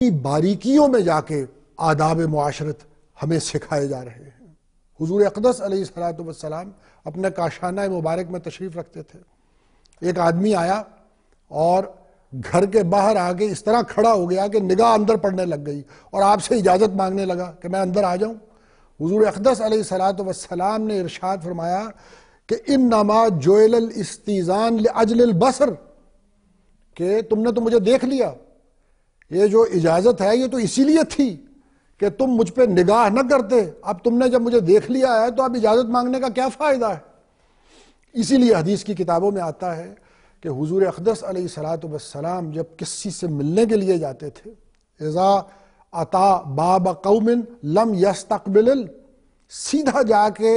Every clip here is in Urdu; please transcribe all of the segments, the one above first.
باریکیوں میں جا کے آداب معاشرت ہمیں سکھائے جا رہے ہیں۔ حضور اقدس علیہ السلام اپنے کاشانہ مبارک میں تشریف رکھتے تھے۔ ایک آدمی آیا اور گھر کے باہر آگے اس طرح کھڑا ہو گیا کہ نگاہ اندر پڑنے لگ گئی اور آپ سے اجازت مانگنے لگا کہ میں اندر آ جاؤں۔ حضور اقدس علیہ السلام نے ارشاد فرمایا کہ انما جعل الاستئذان لاجل البصر، کہ تم نے تو مجھے دیکھ لیا، یہ جو اجازت ہے یہ تو اسی لیے تھی کہ تم مجھ پہ نگاہ نہ کرتے، اب تم نے جب مجھے دیکھ لیا ہے تو اب اجازت مانگنے کا کیا فائدہ ہے۔ اسی لیے حدیث کی کتابوں میں آتا ہے کہ حضور اقدس علیہ السلام جب کسی سے ملنے کے لیے جاتے تھے، اذا اتا باب قوم لم یستقبل، سیدھا جا کے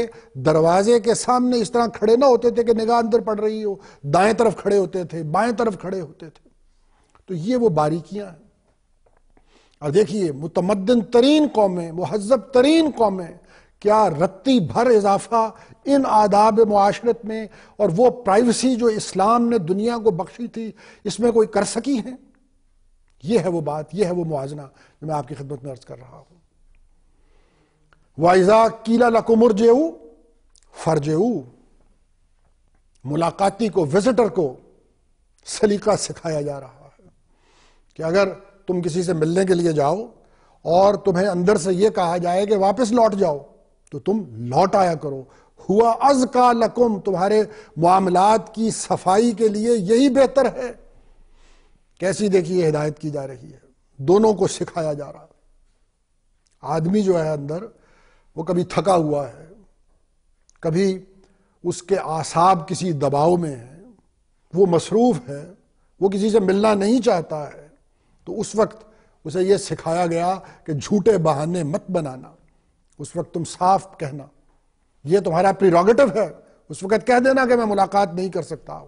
دروازے کے سامنے اس طرح کھڑے نہ ہوتے تھے کہ نگاہ اندر پڑ رہی ہو، دائیں طرف کھڑے ہوتے تھے، بائیں طرف کھڑے ہوتے تھے۔ تو یہ وہ باریکیاں ہیں۔ اور دیکھیے متمدن ترین قومیں، مہذب ترین قومیں کیا رتی بھر اضافہ ان آداب معاشرت میں اور وہ پرائیویسی جو اسلام نے دنیا کو بخشی تھی اس میں کوئی کر سکی ہیں؟ یہ ہے وہ بات، یہ ہے وہ موازنہ جو میں آپ کی خدمت میں عرض کر رہا ہوں۔ وَإِذَا قِيلَ لَكُمُ ارْجِعُوا فَارْجِعُوا، ملاقاتی کو، وزٹر کو سلیقہ سکھایا جا رہا ہے کہ اگر تم کسی سے ملنے کے لیے جاؤ اور تمہیں اندر سے یہ کہا جائے کہ واپس لوٹ جاؤ تو تم لوٹ آیا کرو۔ ہوا ازکا لکم، تمہارے معاملات کی صفائی کے لیے یہی بہتر ہے۔ کیسی دیکھیے ہدایت کی جا رہی ہے، دونوں کو سکھایا جا رہا ہے۔ آدمی جو ہے اندر وہ کبھی تھکا ہوا ہے، کبھی اس کے اعصاب کسی دباؤ میں ہیں، وہ مصروف ہے، وہ کسی سے ملنا نہیں چاہتا ہے، تو اس وقت اسے یہ سکھایا گیا کہ جھوٹے بہانے مت بنانا، اس وقت تم صاف کہنا، یہ تمہارا پریروگیٹو ہے، اس وقت کہہ دینا کہ میں ملاقات نہیں کر سکتا ہوں۔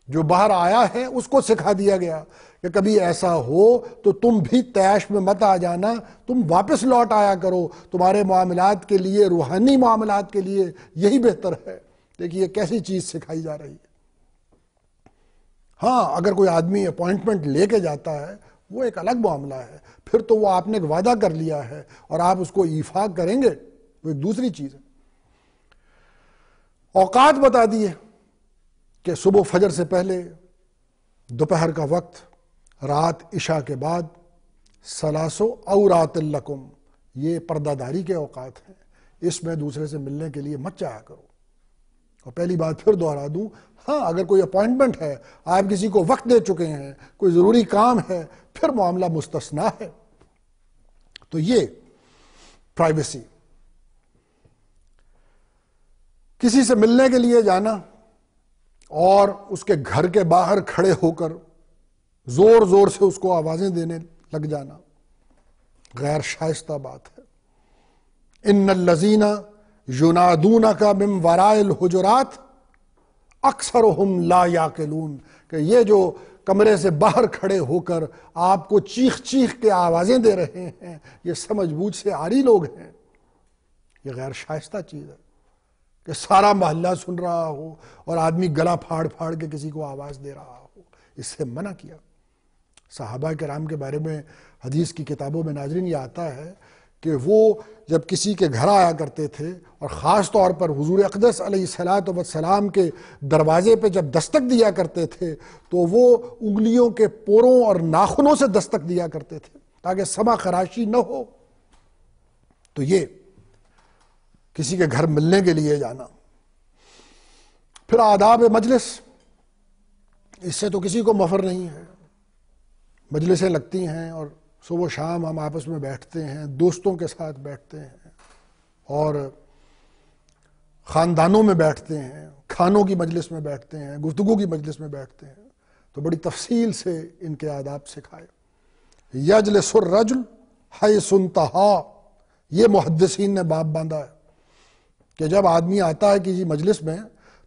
جو باہر آیا ہے اس کو سکھا دیا گیا کہ کبھی ایسا ہو تو تم بھی تیش میں مت آ جانا، تم واپس لوٹ آیا کرو، تمہارے معاملات کے لیے، روحانی معاملات کے لیے یہی بہتر ہے۔ دیکھیے کیسی چیز سکھائی جا رہی ہے۔ ہاں اگر کوئی آدمی اپوائنٹمنٹ لے کے جاتا ہے وہ ایک الگ معاملہ ہے، پھر تو وہ آپ نے ایک وعدہ کر لیا ہے اور آپ اس کو ایفا کریں گے، وہ ایک دوسری چیز ہے۔ اوقات بتا دیے کہ صبح فجر سے پہلے، دوپہر کا وقت، رات عشاء کے بعد، ثلاث عورات لکم، یہ پردہ داری کے اوقات ہیں، اس میں دوسرے سے ملنے کے لیے مت چاہا کرو۔ اور پہلی بات پھر دوہرا دوں، ہاں اگر کوئی اپوائنٹمنٹ ہے، آپ کسی کو وقت دے چکے ہیں، کوئی ضروری کام ہے، پھر معاملہ مستثنا ہے۔ تو یہ پرائیویسی، کسی سے ملنے کے لیے جانا اور اس کے گھر کے باہر کھڑے ہو کر زور زور سے اس کو آوازیں دینے لگ جانا غیر شائستہ بات ہے۔ ان الذین ینادونک من وراء الحجرات اکثرهم لا یعقلون، کہ یہ جو کمرے سے باہر کھڑے ہو کر آپ کو چیخ چیخ کے آوازیں دے رہے ہیں، یہ سمجھ بوجھ سے عاری لوگ ہیں۔ یہ غیر شائستہ چیز ہے کہ سارا محلہ سن رہا ہو اور آدمی گلا پھاڑ پھاڑ کے کسی کو آواز دے رہا ہو، اس سے منع کیا۔ صحابہ کرام کے بارے میں حدیث کی کتابوں میں ناظرین یہ آتا ہے کہ وہ جب کسی کے گھر آیا کرتے تھے اور خاص طور پر حضور اقدس علیہ السلام کے دروازے پہ جب دستک دیا کرتے تھے تو وہ انگلیوں کے پوروں اور ناخنوں سے دستک دیا کرتے تھے تاکہ سمع خراشی نہ ہو۔ تو یہ کسی کے گھر ملنے کے لیے جانا۔ پھر آداب مجلس، اس سے تو کسی کو مفر نہیں ہے۔ مجلسیں لگتی ہیں اور صبح و شام ہم آپس میں بیٹھتے ہیں، دوستوں کے ساتھ بیٹھتے ہیں اور خاندانوں میں بیٹھتے ہیں، کھانوں کی مجلس میں بیٹھتے ہیں، گفتگو کی مجلس میں بیٹھتے ہیں، تو بڑی تفصیل سے ان کے آداب سکھائے۔ یجلس الرجل حیث انتہا، یہ محدثین نے باب باندھا ہے کہ جب آدمی آتا ہے کسی مجلس میں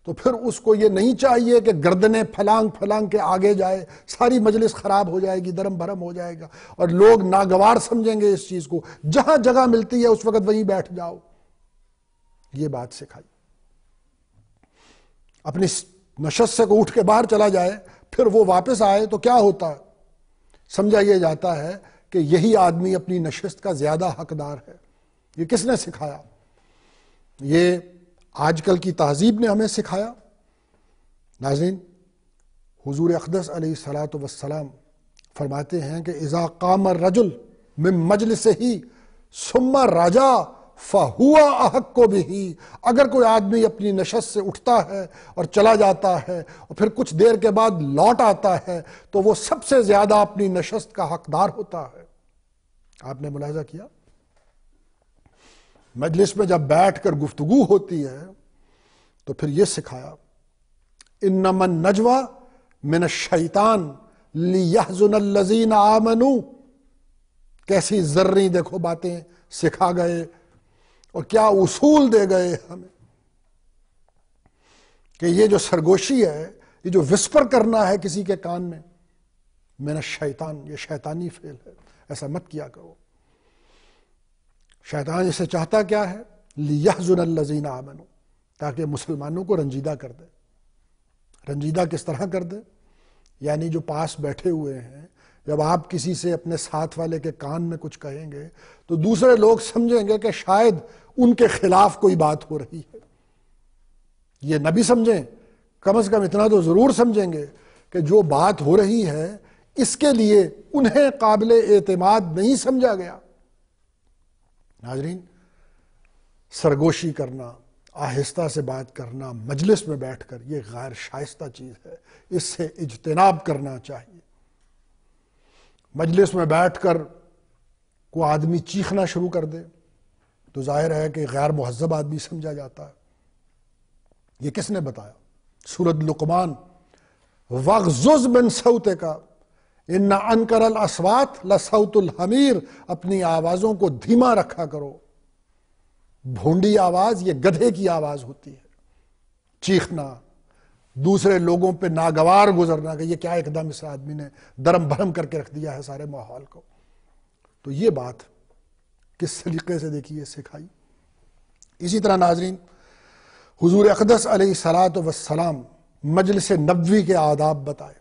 تو پھر اس کو یہ نہیں چاہیے کہ گردنیں پھلانگ پھلانگ کے آگے جائے، ساری مجلس خراب ہو جائے گی، درم بھرم ہو جائے گا اور لوگ ناگوار سمجھیں گے اس چیز کو۔ جہاں جگہ ملتی ہے اس وقت وہیں بیٹھ جاؤ، یہ بات سکھائی۔ اپنی نشست سے کو اٹھ کے باہر چلا جائے پھر وہ واپس آئے تو کیا ہوتا ہے؟ سمجھا یہ جاتا ہے کہ یہی آدمی اپنی نشست کا زیادہ حقدار ہے؟ یہ کس نے سکھایا؟ یہ آج کل کی تہذیب نے ہمیں سکھایا؟ ناظرین، حضور اقدس علیہ الصلوۃ والسلام فرماتے ہیں کہ اذا قام الرجل من مجلسہ ثم رجع فہو احق بہ، اگر کوئی آدمی اپنی نشست سے اٹھتا ہے اور چلا جاتا ہے اور پھر کچھ دیر کے بعد لوٹ آتا ہے تو وہ سب سے زیادہ اپنی نشست کا حقدار ہوتا ہے۔ آپ نے ملاحظہ کیا؟ مجلس میں جب بیٹھ کر گفتگو ہوتی ہے تو پھر یہ سکھایا انما النجوى من الشیطان لیحزن الذین آمنوا۔ کیسی زرعی دیکھو باتیں سکھا گئے اور کیا اصول دے گئے ہمیں کہ یہ جو سرگوشی ہے، یہ جو وسپر کرنا ہے کسی کے کان میں، من الشیطان، یہ شیطانی فعل ہے، ایسا مت کیا کرو۔ شیطان اسے چاہتا کیا ہے؟ لیحزن الذین آمنوا، تاکہ مسلمانوں کو رنجیدہ کر دے۔ رنجیدہ کس طرح کر دے؟ یعنی جو پاس بیٹھے ہوئے ہیں، جب آپ کسی سے اپنے ساتھ والے کے کان میں کچھ کہیں گے تو دوسرے لوگ سمجھیں گے کہ شاید ان کے خلاف کوئی بات ہو رہی ہے۔ یہ نہ بھی سمجھیں، کم از کم اتنا تو ضرور سمجھیں گے کہ جو بات ہو رہی ہے اس کے لیے انہیں قابل اعتماد نہیں سمجھا گیا۔ ناظرین، سرگوشی کرنا، آہستہ سے بات کرنا مجلس میں بیٹھ کر، یہ غیر شائستہ چیز ہے، اس سے اجتناب کرنا چاہیے۔ مجلس میں بیٹھ کر کوئی آدمی چیخنا شروع کر دے تو ظاہر ہے کہ غیر مہذب آدمی سمجھا جاتا ہے۔ یہ کس نے بتایا؟ سورۃ لقمان، وَاغْضُضْ مِنْ صَوْتِكَ إِنَّ أَنْكَرَ الْأَصْوَاتِ لَصَوْتُ الْحَمِيرِ، اپنی آوازوں کو دھیما رکھا کرو۔ بھونڈی آواز یہ گدھے کی آواز ہوتی ہے۔ چیخنا، دوسرے لوگوں پہ ناگوار گزرنا کہ یہ کیا ایک دم اس آدمی نے درم بھرم کر کے رکھ دیا ہے سارے ماحول کو، تو یہ بات کس سلیقے سے دیکھیے سکھائی۔ اسی طرح ناظرین، حضور اقدس علیہ الصلوۃ والسلام مجلس نبوی کے آداب بتائے۔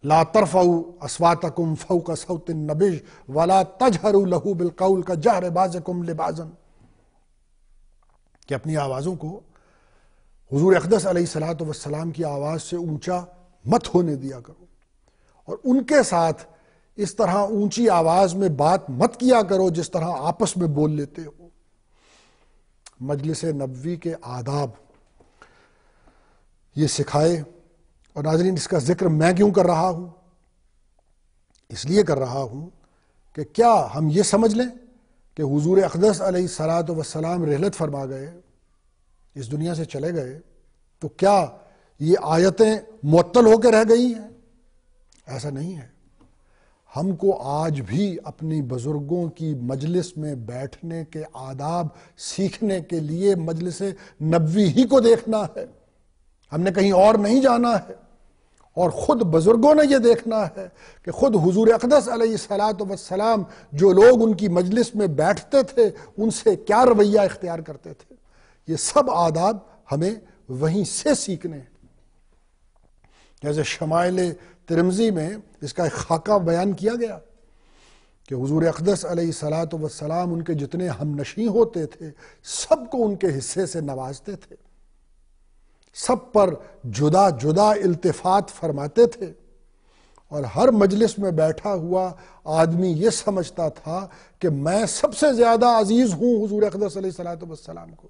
لا ترفعوا اصواتکم فوق صوت النبی ولا تجہروا لہ بالقول کجہر بعضکم لبعض، کہ اپنی آوازوں کو حضور اقدس علیہ الصلوۃ والسلام کی آواز سے اونچا مت ہونے دیا کرو، اور ان کے ساتھ اس طرح اونچی آواز میں بات مت کیا کرو جس طرح آپس میں بول لیتے ہو۔ مجلس نبوی کے آداب یہ سکھائے۔ اور ناظرین، اس کا ذکر میں کیوں کر رہا ہوں؟ اس لیے کر رہا ہوں کہ کیا ہم یہ سمجھ لیں کہ حضور اقدس علیہ الصلوۃ والسلام رحلت فرما گئے، اس دنیا سے چلے گئے، تو کیا یہ آیتیں معطل ہو کے رہ گئی ہیں؟ ایسا نہیں ہے۔ ہم کو آج بھی اپنی بزرگوں کی مجلس میں بیٹھنے کے آداب سیکھنے کے لیے مجلس نبوی ہی کو دیکھنا ہے، ہم نے کہیں اور نہیں جانا ہے۔ اور خود بزرگوں نے یہ دیکھنا ہے کہ خود حضور اقدس علیہ الصلوۃ والسلام جو لوگ ان کی مجلس میں بیٹھتے تھے ان سے کیا رویہ اختیار کرتے تھے۔ یہ سب آداب ہمیں وہیں سے سیکھنے ہیں۔ جیسے شمائل ترمذی میں اس کا ایک خاکہ بیان کیا گیا کہ حضور اقدس علیہ الصلوۃ والسلام ان کے جتنے ہم نشیں ہوتے تھے سب کو ان کے حصے سے نوازتے تھے، سب پر جدا جدا التفات فرماتے تھے، اور ہر مجلس میں بیٹھا ہوا آدمی یہ سمجھتا تھا کہ میں سب سے زیادہ عزیز ہوں حضور اقدس علیہ الصلوۃ والسلام کو۔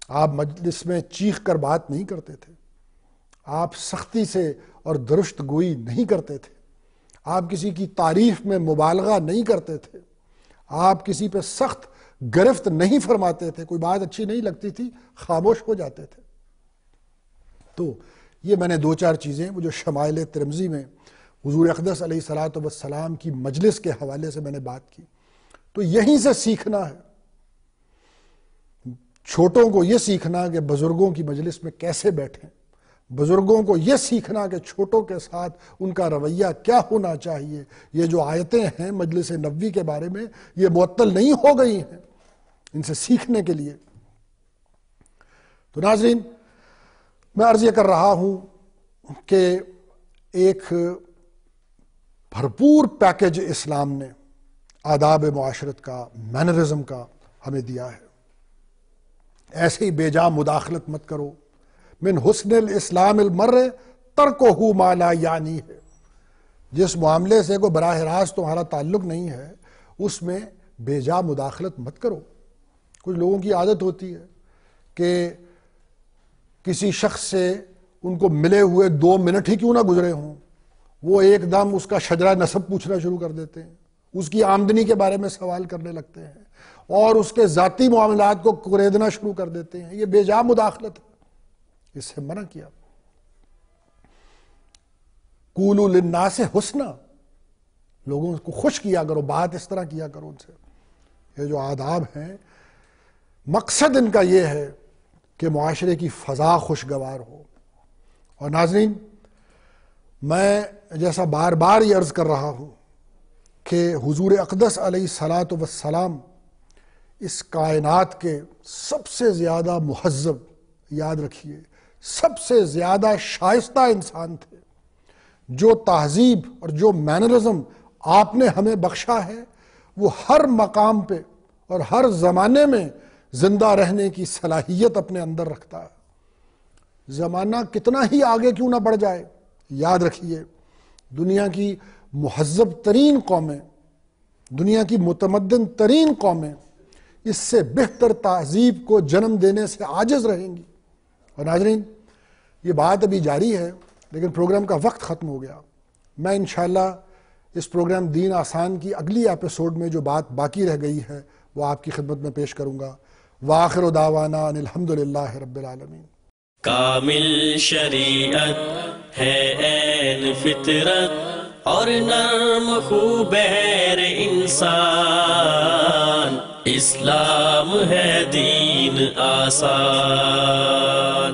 آپ مجلس میں چیخ کر بات نہیں کرتے تھے، آپ سختی سے اور درست گوئی نہیں کرتے تھے، آپ کسی کی تعریف میں مبالغہ نہیں کرتے تھے، آپ کسی پہ سخت گرفت نہیں فرماتے تھے، کوئی بات اچھی نہیں لگتی تھی خاموش ہو جاتے تھے۔ تو یہ میں نے دو چار چیزیں وہ جو شمائل ترمذی میں حضور اقدس علیہ الصلوۃ والسلام کی مجلس کے حوالے سے میں نے بات کی، تو یہیں سے سیکھنا ہے۔ چھوٹوں کو یہ سیکھنا کہ بزرگوں کی مجلس میں کیسے بیٹھیں، بزرگوں کو یہ سیکھنا کہ چھوٹوں کے ساتھ ان کا رویہ کیا ہونا چاہیے۔ یہ جو آیتیں ہیں مجلس نبوی کے بارے میں یہ معطل نہیں ہو گئی ہیں، ان سے سیکھنے کے لیے۔ تو ناظرین، میں عرض یہ کر رہا ہوں کہ ایک بھرپور پیکج اسلام نے آداب معاشرت کا، مینرزم کا ہمیں دیا ہے۔ ایسے ہی بے جا مداخلت مت کرو، من حسن الاسلام المرء ترکہ ما لا یعنی ہے، جس معاملے سے کوئی براہ راست تمہارا تعلق نہیں ہے اس میں بے جا مداخلت مت کرو۔ کچھ لوگوں کی عادت ہوتی ہے کہ کسی شخص سے ان کو ملے ہوئے 2 منٹ ہی کیوں نہ گزرے ہوں، وہ ایک دم اس کا شجرہ نسب پوچھنا شروع کر دیتے ہیں، اس کی آمدنی کے بارے میں سوال کرنے لگتے ہیں اور اس کے ذاتی معاملات کو کریدنا شروع کر دیتے ہیں۔ یہ بے جا مداخلت ہے، اس سے منع کیا۔ قولوا للناس حسنا، لوگوں کو خوش کیا کرو، بات اس طرح کیا کرو ان سے۔ یہ جو آداب ہیں مقصد ان کا یہ ہے کہ معاشرے کی فضا خوشگوار ہو۔ اور ناظرین، میں جیسا بار بار یہ عرض کر رہا ہوں کہ حضور اقدس علیہ الصلاۃ والسلام اس کائنات کے سب سے زیادہ مہذب، یاد رکھیے سب سے زیادہ شائستہ انسان تھے۔ جو تہذیب اور جو مینرزم آپ نے ہمیں بخشا ہے وہ ہر مقام پہ اور ہر زمانے میں زندہ رہنے کی صلاحیت اپنے اندر رکھتا ہے۔ زمانہ کتنا ہی آگے کیوں نہ بڑھ جائے، یاد رکھیے دنیا کی مہذب ترین قومیں، دنیا کی متمدن ترین قومیں اس سے بہتر تہذیب کو جنم دینے سے عاجز رہیں گی۔ اور ناظرین، یہ بات ابھی جاری ہے لیکن پروگرام کا وقت ختم ہو گیا۔ میں انشاءاللہ اس پروگرام دین آسان کی اگلی ایپیسوڈ میں جو بات باقی رہ گئی ہے وہ آپ کی خدمت میں پیش کروں گا۔ وآخر دعوانا ان الحمدللہ رب العالمین۔ کامل شریعت ہے عین فطرت اور نرم خوبیر انسان، اسلام ہے دین آسان۔